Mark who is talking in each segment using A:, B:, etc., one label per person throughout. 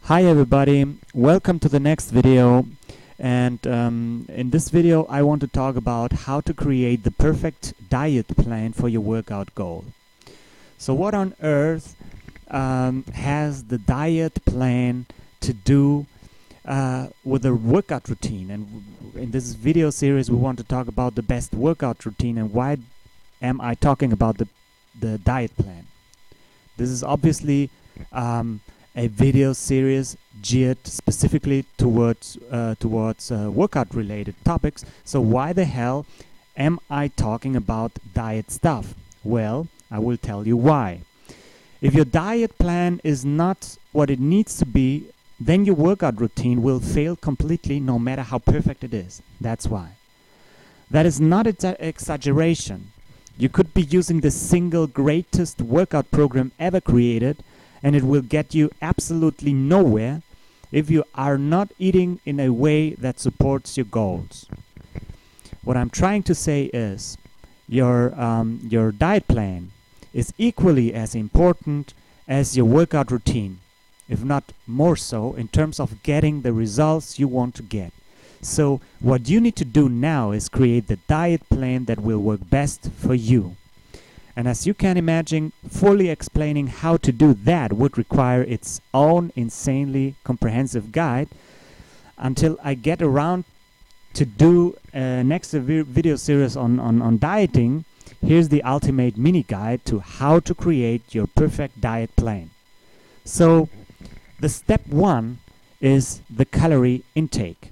A: Hi everybody, welcome to the next video, and in this video I want to talk about how to create the perfect diet plan for your workout goal. So what on earth has the diet plan to do with a workout routine? And in this video series we want to talk about the best workout routine and why am I talking about the diet plan. This is obviously a video series geared specifically towards workout related topics. So why the hell am I talking about diet stuff? Well, I will tell you why. If your diet plan is not what it needs to be, then your workout routine will fail completely, no matter how perfect it is. That's why. That is not an exaggeration. You could be using the single greatest workout program ever created, and it will get you absolutely nowhere if you are not eating in a way that supports your goals. What I'm trying to say is your diet plan is equally as important as your workout routine, if not more so, in terms of getting the results you want to get. So what you need to do now is create the diet plan that will work best for you. And as you can imagine, fully explaining how to do that would require its own insanely comprehensive guide. Until I get around to do next video series on dieting, here's the ultimate mini guide to how to create your perfect diet plan. So the step one is the calorie intake.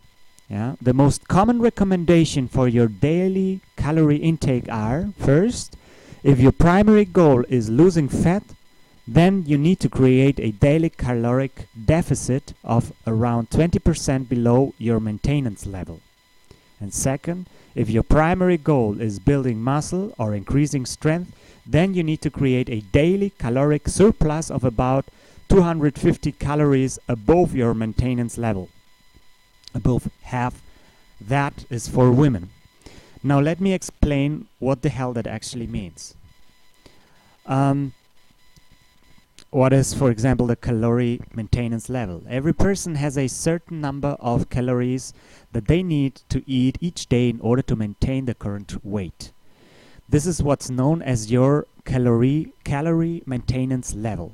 A: Yeah? The most common recommendation for your daily calorie intake are: first, if your primary goal is losing fat, then you need to create a daily caloric deficit of around 20% below your maintenance level. And second, if your primary goal is building muscle or increasing strength, then you need to create a daily caloric surplus of about 250 calories above your maintenance level. Above half that is for women. Now let me explain what the hell that actually means. What is, for example, the calorie maintenance level? Every person has a certain number of calories that they need to eat each day in order to maintain the current weight. This is what's known as your calorie maintenance level.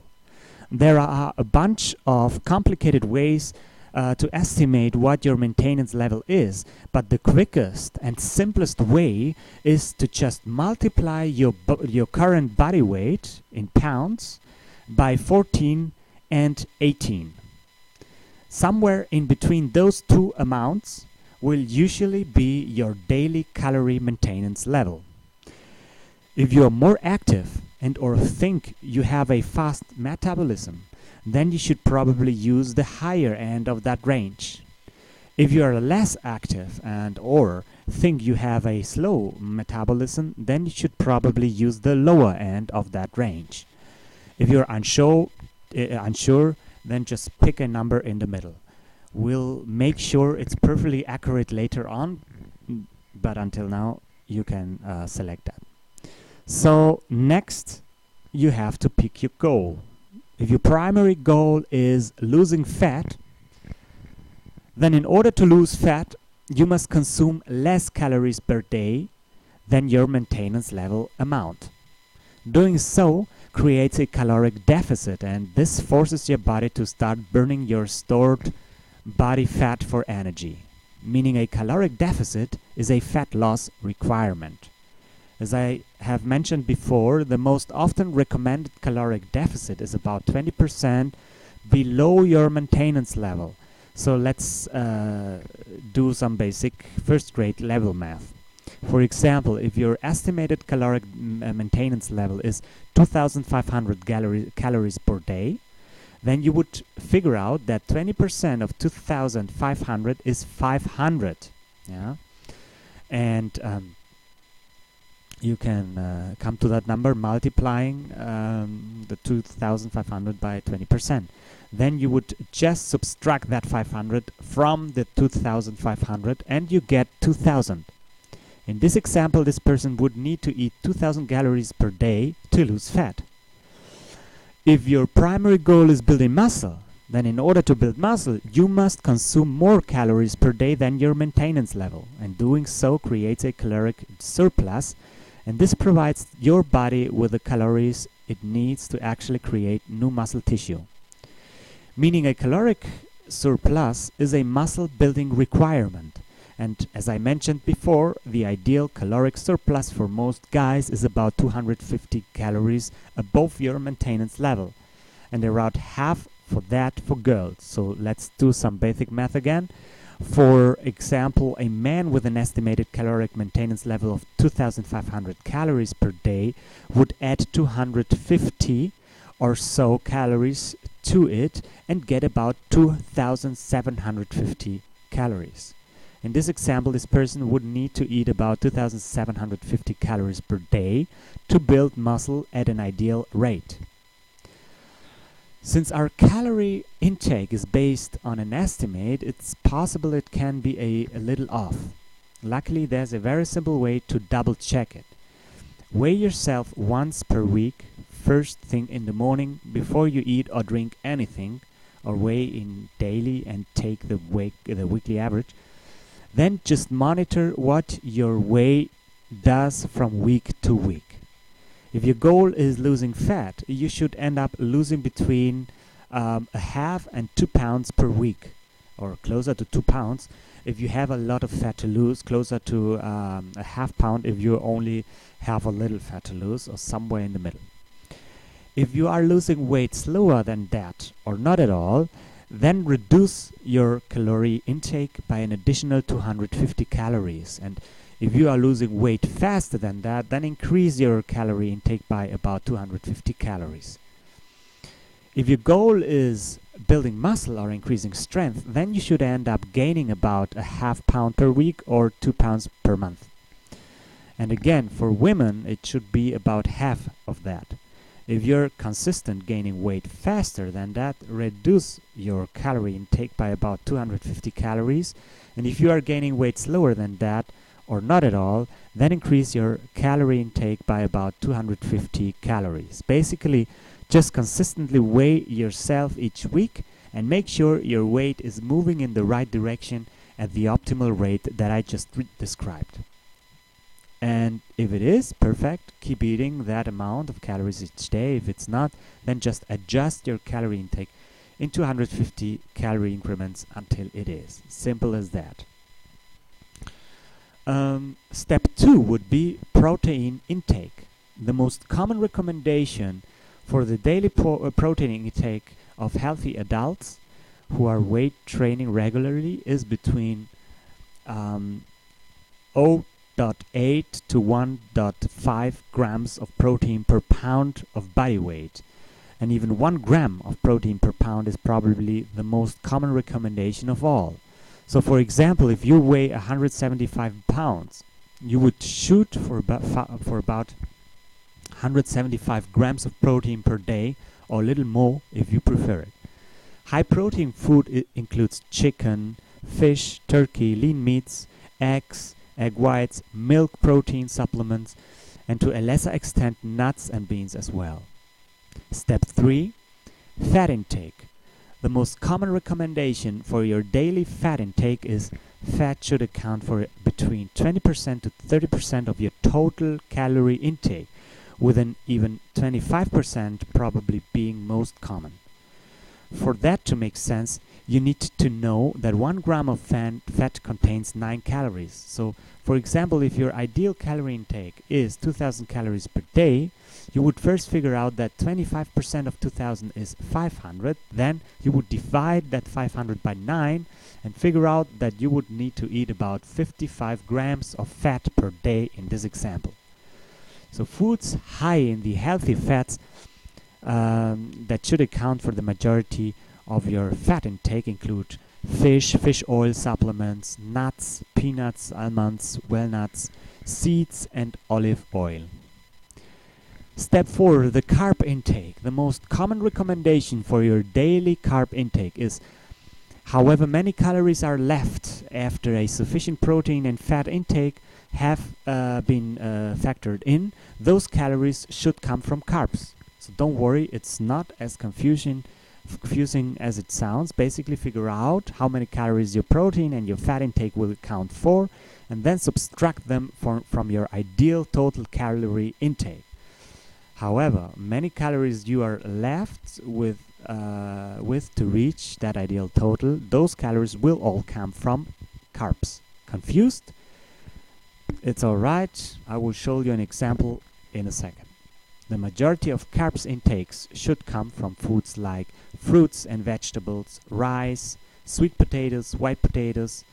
A: There are a bunch of complicated ways to estimate what your maintenance level is, but the quickest and simplest way is to just multiply your current body weight in pounds by 14 and 18. Somewhere in between those two amounts will usually be your daily calorie maintenance level. If you are more active and or think you have a fast metabolism, then you should probably use the higher end of that range. If you are less active and or think you have a slow metabolism, then you should probably use the lower end of that range. If you're unsure, then just pick a number in the middle. We'll make sure it's perfectly accurate later on, but until now you can select that. So next you have to pick your goal. If your primary goal is losing fat, then in order to lose fat, you must consume less calories per day than your maintenance level amount. Doing so creates a caloric deficit, and this forces your body to start burning your stored body fat for energy, meaning a caloric deficit is a fat loss requirement. As I have mentioned before, the most often recommended caloric deficit is about 20% below your maintenance level. So let's do some basic first grade level math. For example, if your estimated caloric maintenance level is 2,500 calories per day, then you would figure out that 20% of 2,500 is 500. Yeah? And you can come to that number multiplying the 2,500 by 20%. Then you would just subtract that 500 from the 2,500 and you get 2,000. In this example, this person would need to eat 2,000 calories per day to lose fat. If your primary goal is building muscle, then in order to build muscle, you must consume more calories per day than your maintenance level, and doing so creates a caloric surplus, and this provides your body with the calories it needs to actually create new muscle tissue. Meaning a caloric surplus is a muscle building requirement, and as I mentioned before, the ideal caloric surplus for most guys is about 250 calories above your maintenance level, and around half for that for girls. So let's do some basic math again. For example, a man with an estimated caloric maintenance level of 2500 calories per day would add 250 or so calories to it and get about 2750 calories. In this example, this person would need to eat about 2750 calories per day to build muscle at an ideal rate. Since our calorie intake is based on an estimate, it's possible it can be a little off. Luckily, there's a very simple way to double check it. Weigh yourself once per week, first thing in the morning before you eat or drink anything, or weigh in daily and take the weekly average. Then just monitor what your weight does from week to week. If your goal is losing fat, you should end up losing between a half and 2 pounds per week, or closer to 2 pounds if you have a lot of fat to lose, closer to a half pound if you only have a little fat to lose, or somewhere in the middle. If you are losing weight slower than that, or not at all, then reduce your calorie intake by an additional 250 calories. And if you are losing weight faster than that, then increase your calorie intake by about 250 calories. If your goal is building muscle or increasing strength, then you should end up gaining about a half pound per week or 2 pounds per month. And again, for women, it should be about half of that. If you're consistent gaining weight faster than that, reduce your calorie intake by about 250 calories. And if you are gaining weight slower than that, or not at all, then increase your calorie intake by about 250 calories. Basically, just consistently weigh yourself each week and make sure your weight is moving in the right direction at the optimal rate that I just described. And if it is perfect, keep eating that amount of calories each day. If it's not, then just adjust your calorie intake in 250 calorie increments until it is. Simple as that. Step 2 would be protein intake. The most common recommendation for the daily protein intake of healthy adults who are weight training regularly is between 0.8 to 1.5 grams of protein per pound of body weight. And even 1 gram of protein per pound is probably the most common recommendation of all. So for example, if you weigh 175 pounds, you would shoot for about 175 grams of protein per day, or a little more if you prefer it. High protein food includes chicken, fish, turkey, lean meats, eggs, egg whites, milk protein supplements, and to a lesser extent nuts and beans as well. Step 3. Fat intake. The most common recommendation for your daily fat intake is fat should account for between 20% to 30% of your total calorie intake, with an even 25% probably being most common. For that to make sense, you need to know that 1 gram of fat contains 9 calories. So, for example, if your ideal calorie intake is 2000 calories per day, you would first figure out that 25% of 2000 is 500. Then you would divide that 500 by 9 and figure out that you would need to eat about 55 grams of fat per day in this example. So foods high in the healthy fats that should account for the majority of your fat intake include fish, fish oil supplements, nuts, peanuts, almonds, walnuts, seeds, and olive oil. Step 4. The carb intake. The most common recommendation for your daily carb intake is however many calories are left after a sufficient protein and fat intake have been factored in, those calories should come from carbs. So don't worry, it's not as confusing confusing as it sounds. Basically figure out how many calories your protein and your fat intake will account for, and then subtract them from your ideal total calorie intake. However, many calories you are left with to reach that ideal total, those calories will all come from carbs. Confused? It's alright, I will show you an example in a second. The majority of carbs intakes should come from foods like fruits and vegetables, rice, sweet potatoes, white potatoes,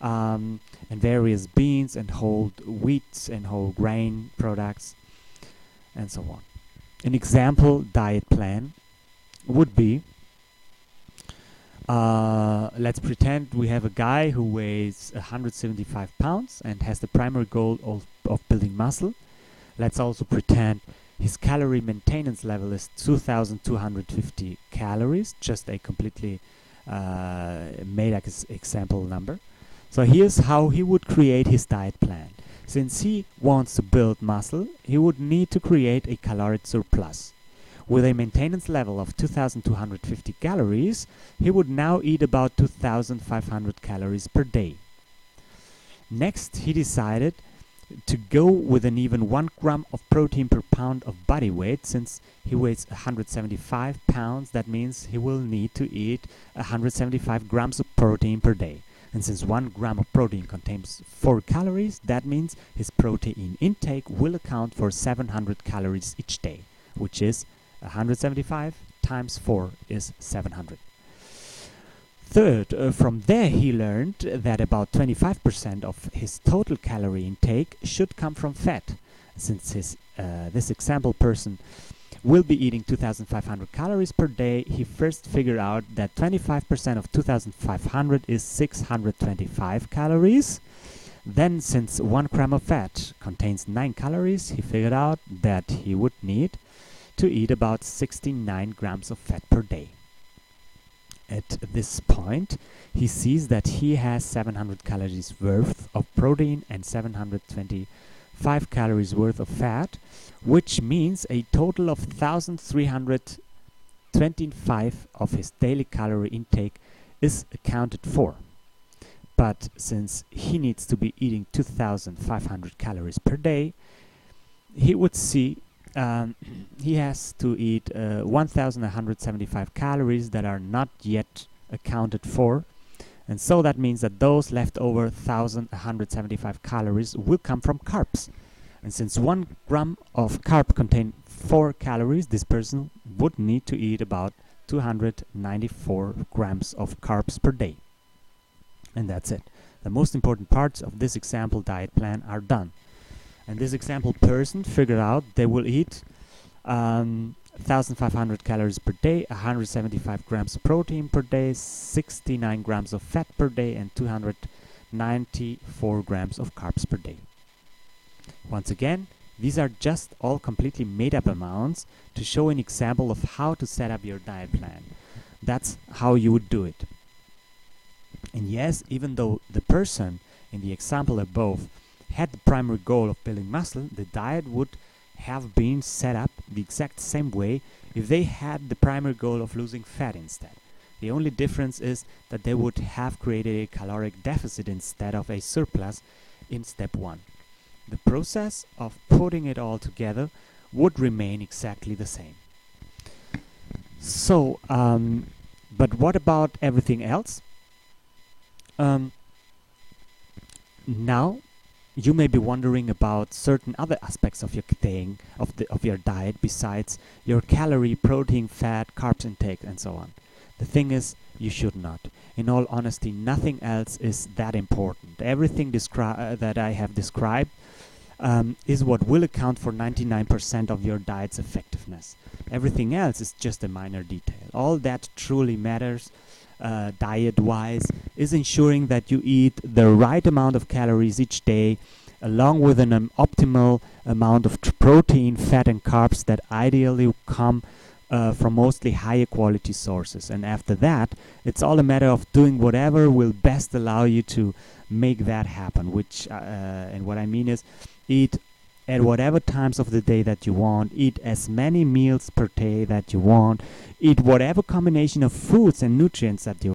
A: and various beans and whole wheat and whole grain products, and so on. An example diet plan would be, let's pretend we have a guy who weighs 175 pounds and has the primary goal of building muscle. Let's also pretend his calorie maintenance level is 2,250 calories, just a completely made example number. So here's how he would create his diet plan. Since he wants to build muscle, he would need to create a caloric surplus. With a maintenance level of 2,250 calories, he would now eat about 2,500 calories per day. Next, he decided to go with an even 1 gram of protein per pound of body weight. Since he weighs 175 pounds, that means he will need to eat 175 grams of protein per day. And since 1 gram of protein contains 4 calories, that means his protein intake will account for 700 calories each day, which is 175 times 4 is 700. Third, from there he learned that about 25% of his total calorie intake should come from fat. Since this example person will be eating 2,500 calories per day, he first figured out that 25% of 2,500 is 625 calories. Then, since 1 gram of fat contains 9 calories, he figured out that he would need to eat about 69 grams of fat per day. At this point, he sees that he has 700 calories worth of protein and 725 calories worth of fat, which means a total of 1,325 of his daily calorie intake is accounted for. But since he needs to be eating 2,500 calories per day, he would see he has to eat 1,175 calories that are not yet accounted for, and so that means that those leftover 1,175 calories will come from carbs. And since 1 gram of carb contains 4 calories, this person would need to eat about 294 grams of carbs per day. And that's it. The most important parts of this example diet plan are done. And this example person figured out they will eat 1,500 calories per day, 175 grams of protein per day, 69 grams of fat per day, and 294 grams of carbs per day. Once again, these are just all completely made up amounts to show an example of how to set up your diet plan. That's how you would do it. And yes, even though the person in the example above had the primary goal of building muscle, the diet would have been set up the exact same way if they had the primary goal of losing fat instead. The only difference is that they would have created a caloric deficit instead of a surplus in step 1. The process of putting it all together would remain exactly the same. So, but what about everything else? Now, you may be wondering about certain other aspects of your thing, of your diet besides your calorie, protein, fat, carbs intake, and so on. The thing is, you should not. In all honesty, nothing else is that important. Everything that I have described is what will account for 99% of your diet's effectiveness. Everything else is just a minor detail. All that truly matters diet-wise is ensuring that you eat the right amount of calories each day, along with an optimal amount of protein, fat, and carbs that ideally come from mostly higher quality sources. And after that, it's all a matter of doing whatever will best allow you to make that happen. And what I mean is, eat at whatever times of the day that you want, eat as many meals per day that you want, eat whatever combination of foods and nutrients that you